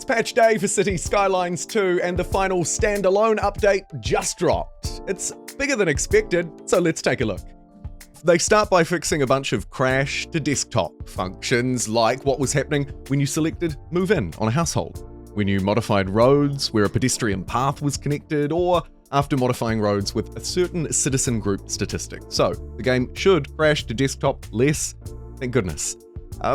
It's patch day for City Skylines 2, and the final standalone update just dropped. It's bigger than expected, so let's take a look. They start by fixing a bunch of crash to desktop functions, like what was happening when you selected Move In on a household, when you modified roads where a pedestrian path was connected, or after modifying roads with a certain citizen group statistic. So the game should crash to desktop less, thank goodness.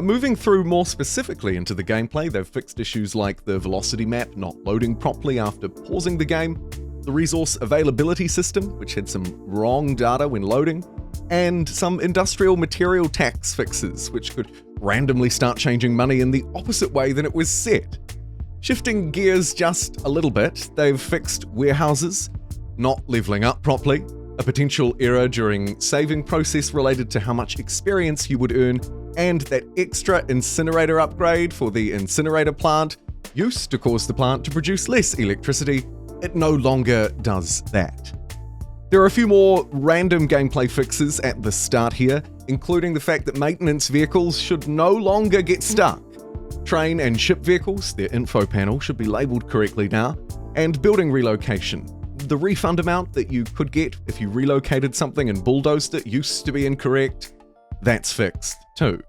Moving through more specifically into the gameplay, they've fixed issues like the velocity map not loading properly after pausing the game, the resource availability system, which had some wrong data when loading, and some industrial material tax fixes, which could randomly start changing money in the opposite way than it was set. Shifting gears just a little bit, they've fixed warehouses not leveling up properly, a potential error during saving process related to how much experience you would earn, and that extra incinerator upgrade for the incinerator plant used to cause the plant to produce less electricity. It no longer does that. There are a few more random gameplay fixes at the start here, including the fact that maintenance vehicles should no longer get stuck. Train and ship vehicles, their info panel should be labelled correctly now, and building relocation. The refund amount that you could get if you relocated something and bulldozed it used to be incorrect. That's fixed too.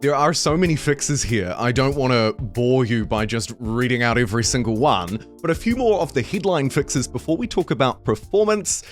There are so many fixes here, I don't want to bore you by just reading out every single one, but a few more of the headline fixes before we talk about performance.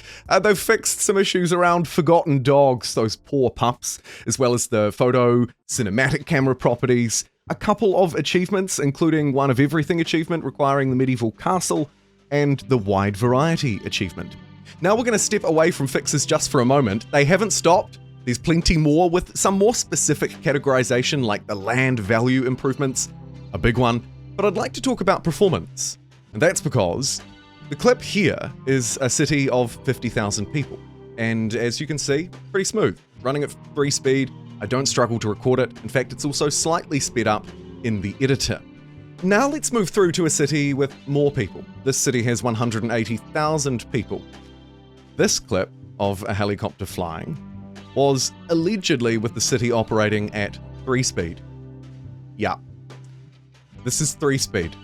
They've fixed some issues around forgotten dogs, those poor pups, as well as the photo cinematic camera properties, a couple of achievements, including one of everything achievement requiring the medieval castle, and the wide variety achievement. Now we're going to step away from fixes just for a moment. They haven't stopped. There's plenty more, with some more specific categorization like the land value improvements, a big one, but I'd like to talk about performance. And that's because the clip here is a city of 50,000 people. And as you can see, pretty smooth, running at 3 speed. I don't struggle to record it. In fact, it's also slightly sped up in the editor. Now let's move through to a city with more people. This city has 180,000 people. This clip of a helicopter flying was allegedly with the city operating at 3 speed. Yeah, this is 3 speed.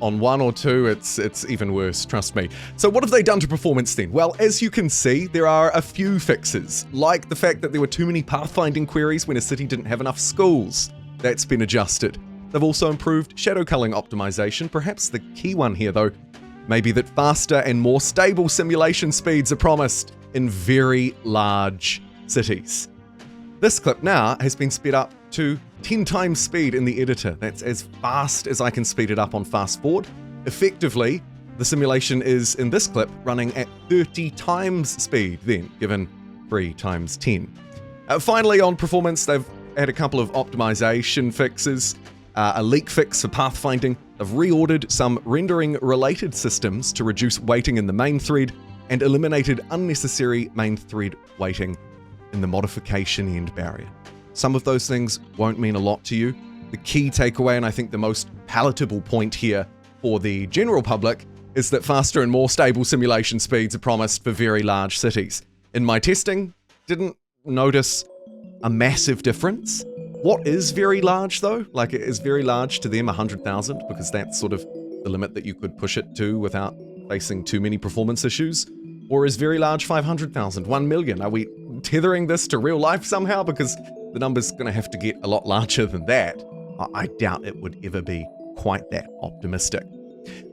On 1 or 2, it's even worse, trust me. So what have they done to performance then? Well, as you can see, there are a few fixes, like the fact that there were too many pathfinding queries when a city didn't have enough schools. That's been adjusted. They've also improved shadow culling optimization. Perhaps the key one here, though, may be that faster and more stable simulation speeds are promised in very large cities. This clip now has been sped up to 10 times speed in the editor. That's as fast as I can speed it up on fast forward. Effectively, the simulation is, in this clip, running at 30 times speed then, given 3 times 10. Finally, on performance, they've had a couple of optimization fixes. A leak fix for pathfinding. They've reordered some rendering-related systems to reduce waiting in the main thread and eliminated unnecessary main thread waiting in the modification end barrier. Some of those things won't mean a lot to you. The key takeaway, and I think the most palatable point here for the general public, is that faster and more stable simulation speeds are promised for very large cities. In my testing, didn't notice a massive difference. What is very large though? Like, is very large to them 100,000? Because that's sort of the limit that you could push it to without facing too many performance issues. Or is very large 500,000, 1 million? Are we tethering this to real life somehow? Because the number's going to have to get a lot larger than that. I doubt it would ever be quite that optimistic.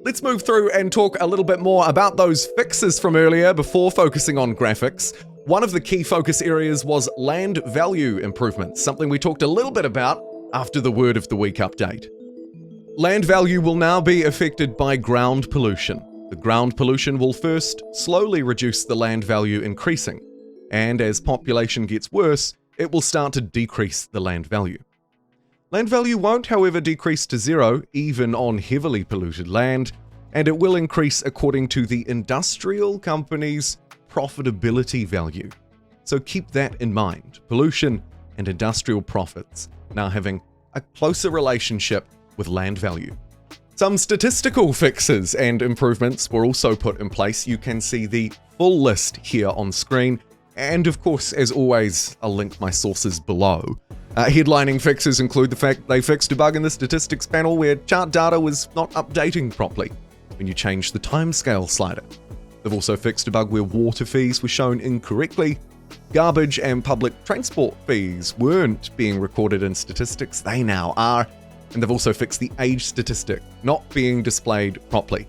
Let's move through and talk a little bit more about those fixes from earlier before focusing on graphics. One of the key focus areas was land value improvements, something we talked a little bit about after the Word of the Week update. Land value will now be affected by ground pollution. The ground pollution will first slowly reduce the land value increasing, and as population gets worse, it will start to decrease the land value. Land value won't, however, decrease to 0 even on heavily polluted land, and it will increase according to the industrial company's profitability value. So keep that in mind. Pollution and industrial profits now having a closer relationship with land value. Some statistical fixes and improvements were also put in place. You can see the full list here on screen. And of course, as always, I'll link my sources below. Headlining fixes include the fact they fixed a bug in the statistics panel where chart data was not updating properly when you changed the timescale slider. They've also fixed a bug where water fees were shown incorrectly. Garbage and public transport fees weren't being recorded in statistics, they now are. And they've also fixed the age statistic not being displayed properly.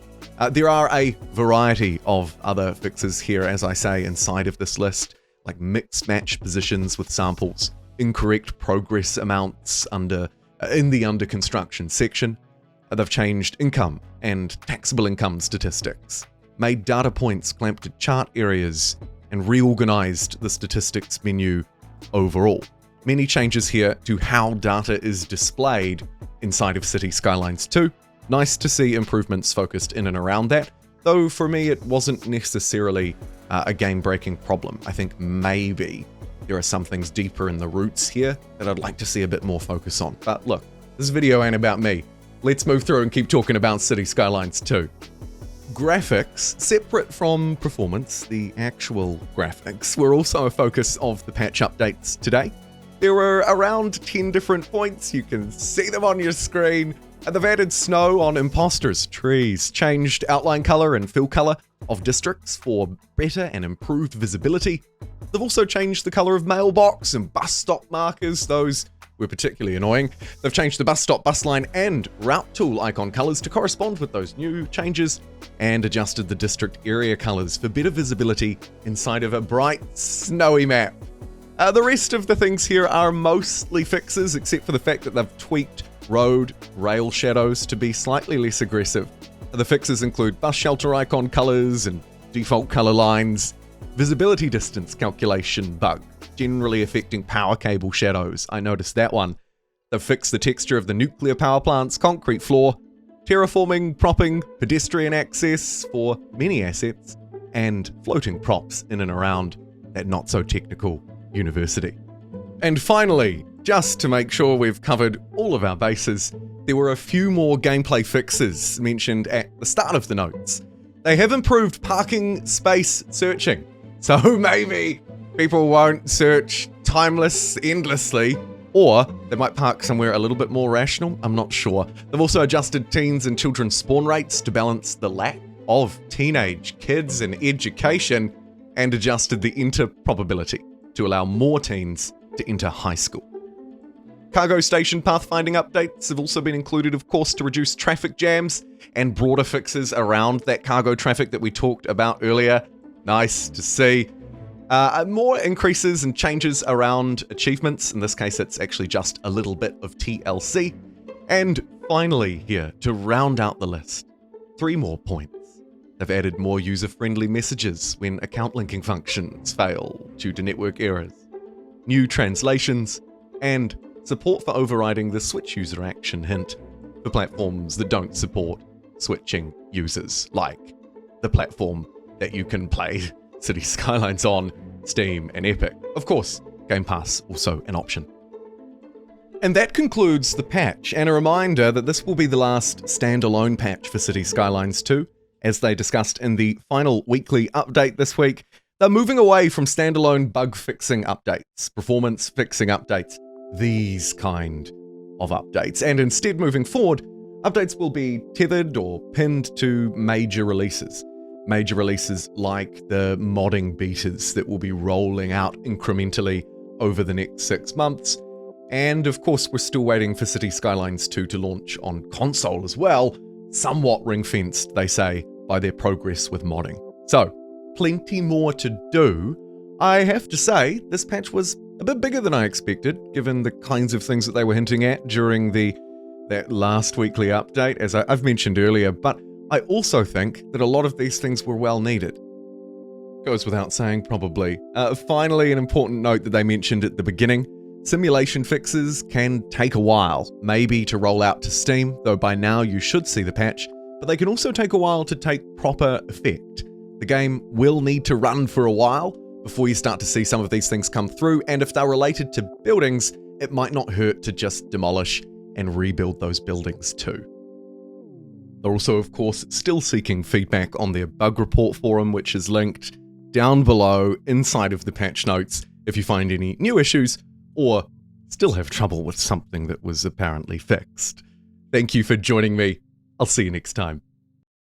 There are a variety of other fixes here, as I say, inside of this list, like mixed match positions with samples, incorrect progress amounts in the under construction section. They've changed income and taxable income statistics, made data points clamped to chart areas, and reorganized the statistics menu overall. Many changes here to how data is displayed inside of City Skylines 2. Nice to see improvements focused in and around that, though for me it wasn't necessarily a game-breaking problem. I think maybe there are some things deeper in the roots here that I'd like to see a bit more focus on. But look, this video ain't about me. Let's move through and keep talking about City Skylines 2. Graphics, separate from performance, the actual graphics, were also a focus of the patch updates today. There were around 10 different points, you can see them on your screen, and they've added snow on imposters, trees, changed outline color and fill color of districts for better and improved visibility. They've also changed the color of mailbox and bus stop markers, those were particularly annoying. They've changed the bus stop, bus line, and route tool icon colors to correspond with those new changes, and adjusted the district area colors for better visibility inside of a bright, snowy map. The rest of the things here are mostly fixes, except for the fact that they've tweaked road, rail shadows to be slightly less aggressive. The fixes include bus shelter icon colors and default color lines, visibility distance calculation bug, generally affecting power cable shadows. I noticed that one. They've fixed the texture of the nuclear power plant's concrete floor, terraforming, propping, pedestrian access for many assets, and floating props in and around that not-so-technical university. And finally, just to make sure we've covered all of our bases, there were a few more gameplay fixes mentioned at the start of the notes. They have improved parking space searching, so maybe people won't search timeless endlessly, or they might park somewhere a little bit more rational, I'm not sure. They've also adjusted teens and children's spawn rates to balance the lack of teenage kids in education, and adjusted the enter probability to allow more teens to enter high school. Cargo station pathfinding updates have also been included, of course, to reduce traffic jams and broader fixes around that cargo traffic that we talked about earlier. Nice to see. More increases and changes around achievements. In this case, it's actually just a little bit of TLC. And finally here, to round out the list, 3 more points. They've added more user-friendly messages when account linking functions fail due to network errors, new translations, and support for overriding the switch user action hint for platforms that don't support switching users, like the platform that you can play City Skylines on, Steam and Epic. Of course, Game Pass also an option. And that concludes the patch, and a reminder that this will be the last standalone patch for City Skylines 2. As they discussed in the final weekly update this week, they're moving away from standalone bug fixing updates, performance fixing updates, these kind of updates, and instead moving forward, updates will be tethered or pinned to major releases. Major releases like the modding betas that will be rolling out incrementally over the next 6 months. And of course, we're still waiting for City Skylines 2 to launch on console as well, somewhat ring-fenced, they say, by their progress with modding. So, plenty more to do. I have to say, this patch was a bit bigger than I expected, given the kinds of things that they were hinting at during that last weekly update, as I've mentioned earlier, but I also think that a lot of these things were well needed. Goes without saying, probably. Finally, an important note that they mentioned at the beginning. Simulation fixes can take a while, maybe to roll out to Steam, though by now you should see the patch, but they can also take a while to take proper effect. The game will need to run for a while before you start to see some of these things come through, and if they're related to buildings, it might not hurt to just demolish and rebuild those buildings too. They're also, of course, still seeking feedback on their bug report forum, which is linked down below inside of the patch notes if you find any new issues or still have trouble with something that was apparently fixed. Thank you for joining me. I'll see you next time.